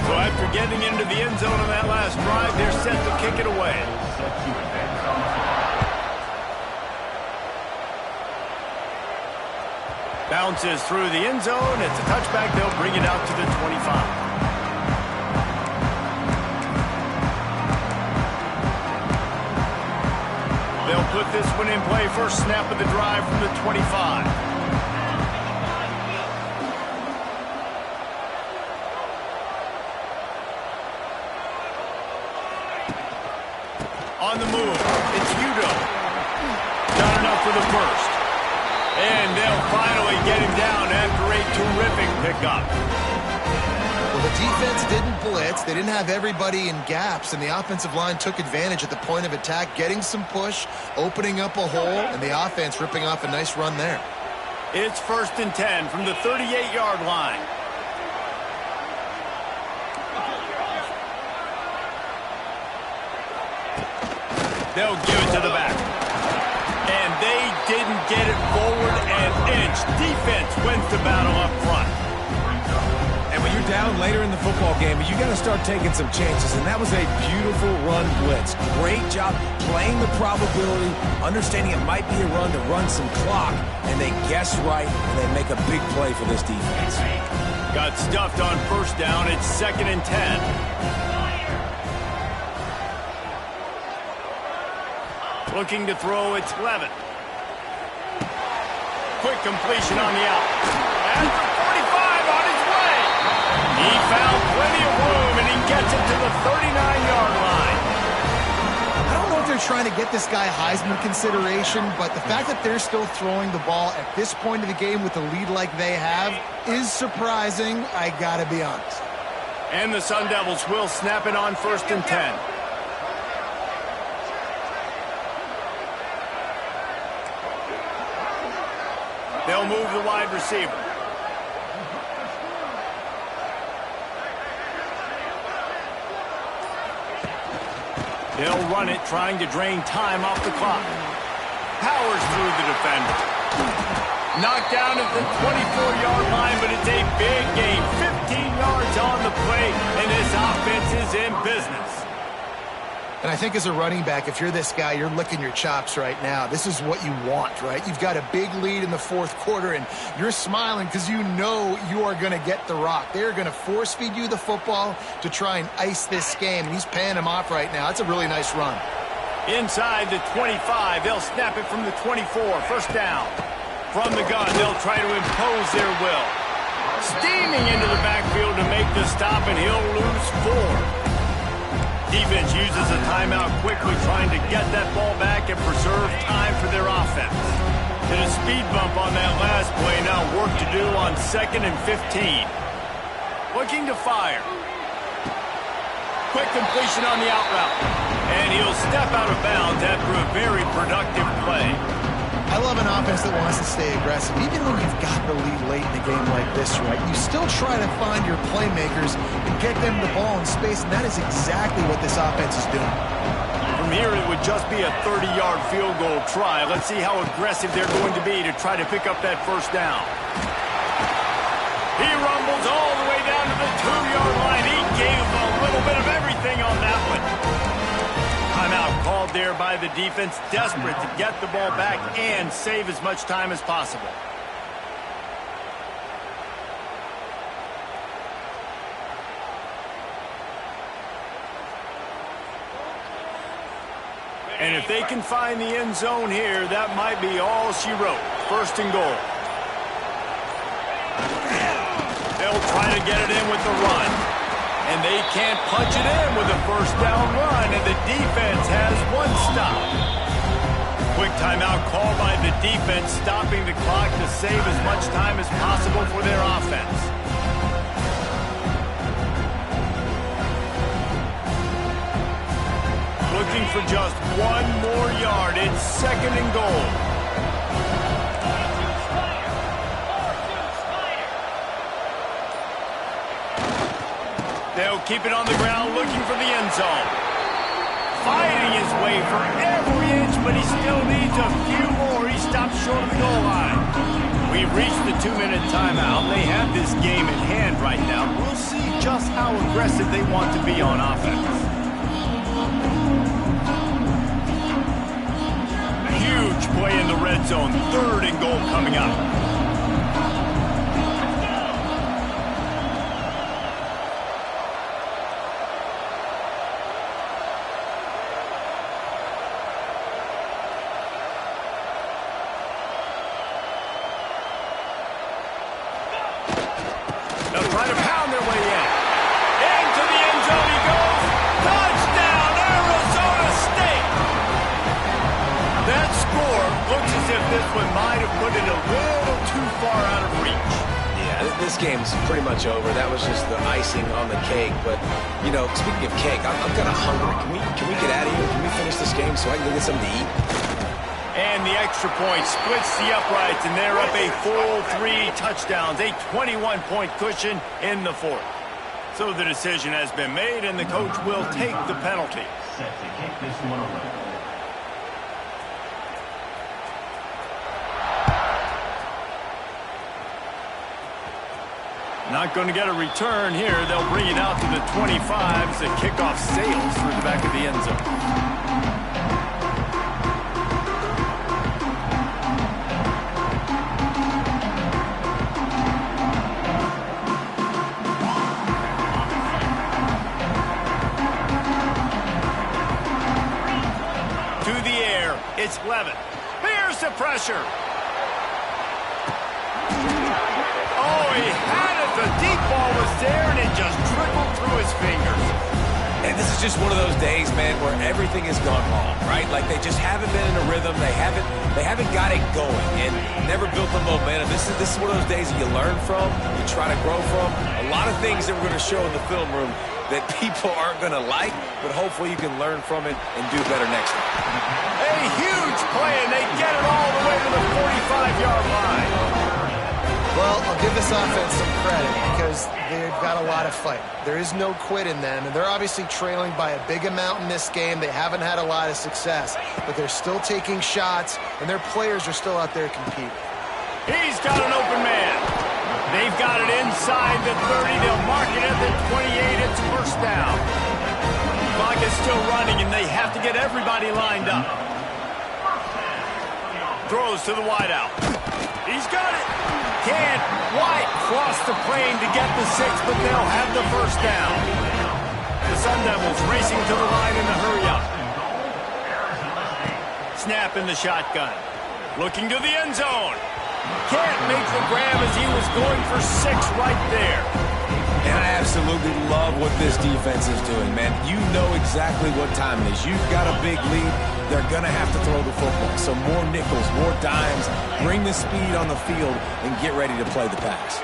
Speaker 1: So after getting into the end zone on that last drive, they're set to kick it away. Bounces through the end zone. It's a touchback. They'll bring it out to the 25. They'll put this one in play. First snap of the drive from the 25. On the move, it's Udo. Not enough for the first. And they'll finally get him down after a terrific pickup.
Speaker 3: Well, the defense didn't blitz. They didn't have everybody in gaps, and the offensive line took advantage at the point of attack, getting some push, opening up a hole, and the offense ripping off a nice run there.
Speaker 1: It's 1st and 10 from the 38-yard line. They'll give it to the back. And they didn't get it forward an inch. Defense wins the battle up front.
Speaker 2: And when you're down later in the football game, you got to start taking some chances, and that was a beautiful run blitz. Great job playing the probability, understanding it might be a run to run some clock, and they guess right, and they make a big play for this defense.
Speaker 1: Got stuffed on first down. It's 2nd and 10. Looking to throw, it's Levin. Quick completion on the out. After 45 on his way. He found plenty of room, and he gets it to the 39-yard line.
Speaker 3: I don't know if they're trying to get this guy Heisman consideration, but the fact that they're still throwing the ball at this point of the game with a lead like they have is surprising, I gotta be honest.
Speaker 1: And the Sun Devils will snap it on 1st and 10. They'll move the wide receiver. They'll run it, trying to drain time off the clock. Powers through the defender. Knocked down at the 24-yard line, but it's a big game. 15 yards on the play, and this offense is in business.
Speaker 3: And I think as a running back, if you're this guy, you're licking your chops right now. This is what you want, right? You've got a big lead in the fourth quarter, and you're smiling because you know you are going to get the rock. They're going to force-feed you the football to try and ice this game, and he's paying him off right now. That's a really nice run.
Speaker 1: Inside the 25, they'll snap it from the 24. First down. From the gun, they'll try to impose their will. Steaming into the backfield to make the stop, and he'll lose 4. Defense uses a timeout quickly, trying to get that ball back and preserve time for their offense. Did a speed bump on that last play. Now work to do on 2nd and 15. Looking to fire. Quick completion on the out route. And he'll step out of bounds after a very productive play.
Speaker 3: I love an offense that wants to stay aggressive. Even when you've got the lead late in a game like this, right, you still try to find your playmakers and get them the ball in space, and that is exactly what this offense is doing.
Speaker 1: From here, it would just be a 30-yard field goal try. Let's see how aggressive they're going to be to try to pick up that first down. He rumbles all the way down to the 2-yard line. He gave a little bit of everything on that one. Timeout called there by the defense, desperate to get the ball back and save as much time as possible. And if they can find the end zone here, that might be all she wrote. First and goal. They'll try to get it in with the run. And they can't punch it in with a first down run, and the defense has one stop. Quick timeout call by the defense, stopping the clock to save as much time as possible for their offense. Looking for just one more yard. It's second and goal. They'll keep it on the ground, looking for the end zone. Fighting his way for every inch, but he still needs a few more. He stops short of the goal line. We've reached the 2-minute timeout. They have this game in hand right now. We'll see just how aggressive they want to be on offense. Huge play in the red zone. Third and goal coming up. They'll try to pound their way in. Into the end zone he goes. Touchdown, Arizona State! That score looks as if this one might have put it a little too far out of reach.
Speaker 2: Yeah, this game's pretty much over. That was just the icing on the cake. But, you know, speaking of cake, I'm kind of hungry. Can we get out of here? Can we finish this game so I can go get something to eat?
Speaker 1: And the extra point splits the uprights, and they're up a full 3 touchdowns, a 21-point cushion in the fourth. So the decision has been made, and the coach will take the penalty.
Speaker 4: Set to kick this one away.
Speaker 1: Not going to get a return here. They'll bring it out to the 25 as the kickoff sails through the back of the end zone. It's Levin. Here's the pressure. Oh, he had it. The deep ball was there, and it just trickled through his fingers.
Speaker 2: And this is just one of those days, man, where everything has gone wrong, right? Like they just haven't been in a rhythm. They haven't got it going and never built the momentum. This is one of those days that you learn from, you try to grow from. A lot of things that we're going to show in the film room that people aren't going to like, but hopefully you can learn from it and do better next time.
Speaker 1: A huge play, and they get it all the way to the 45-yard line.
Speaker 3: Well, I'll give this offense some credit because they've got a lot of fight. There is no quit in them, and they're obviously trailing by a big amount in this game. They haven't had a lot of success, but they're still taking shots, and their players are still out there competing.
Speaker 1: He's got an open man. They've got it inside the 30. They'll mark it at the 28. It's first down. Clock is still running, and they have to get everybody lined up. Throws to the wideout. He's got it. Can't quite cross the plane to get the 6, but they'll have the first down. The Sun Devils racing to the line in the hurry up. Snap in the shotgun. Looking to the end zone. Can't make the grab as he was going for 6 right there.
Speaker 2: And I absolutely love what this defense is doing, man. You know exactly what time it is. You've got a big lead. They're going to have to throw the football. So more nickels, more dimes. Bring the speed on the field and get ready to play the pass.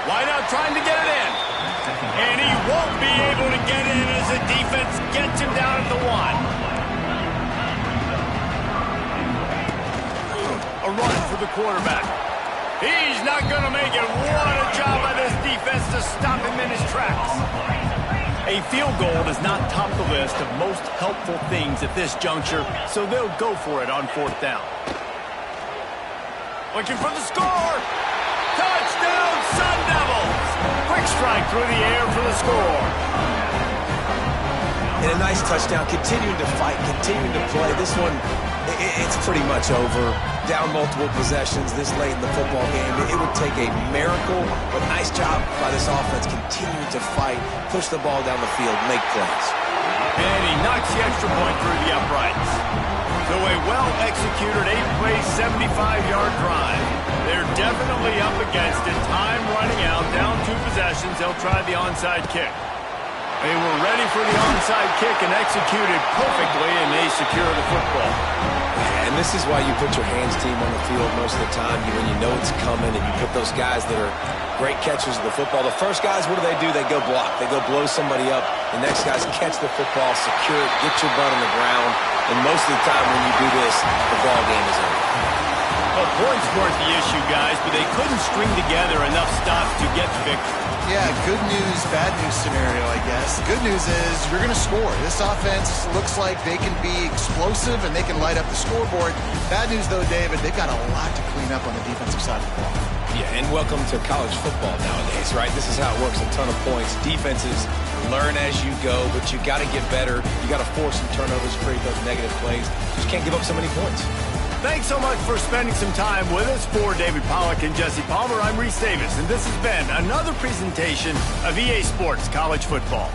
Speaker 1: Wideout trying to get it in. And he won't be able to get in as the defense gets him down at the 1. A run for the quarterback. He's not going to make it. What a job by this defense to stop him in his tracks. A field goal does not top the list of most helpful things at this juncture, so they'll go for it on 4th down. Looking for the score. Touchdown, Sun Devils. Quick strike through the air for the score.
Speaker 2: And a nice touchdown, continuing to fight, continuing to play. This one, it's pretty much over. Down multiple possessions this late in the football game. It would take a miracle, but nice job by this offense continuing to fight, push the ball down the field, make plays.
Speaker 1: And he knocks the extra point through the uprights. So a well-executed 8-play, 75-yard drive. They're definitely up against it. Time running out, down 2 possessions. They'll try the onside kick. They were ready for the onside kick and executed perfectly, and they secure the football.
Speaker 2: And this is why you put your hands team on the field most of the time when you know it's coming, and you put those guys that are great catchers of the football. The first guys, what do? They go block. They go blow somebody up. The next guys catch the football, secure it, get your butt on the ground. And most of the time when you do this, the ball game is over.
Speaker 1: Well, points weren't the issue, guys, but they couldn't string together enough stops to get the victory.
Speaker 3: Yeah, good news, bad news scenario, I guess. The good news is you're going to score. This offense looks like they can be explosive and they can light up the scoreboard. Bad news, though, David, they've got a lot to clean up on the defensive side of the ball.
Speaker 2: Yeah, and welcome to college football nowadays, right? This is how it works, a ton of points. Defenses learn as you go, but you got to get better. You got to force some turnovers, create those negative plays. Just can't give up so many points.
Speaker 1: Thanks so much for spending some time with us. For David Pollack and Jesse Palmer, I'm Reese Davis, and this has been another presentation of EA Sports College Football.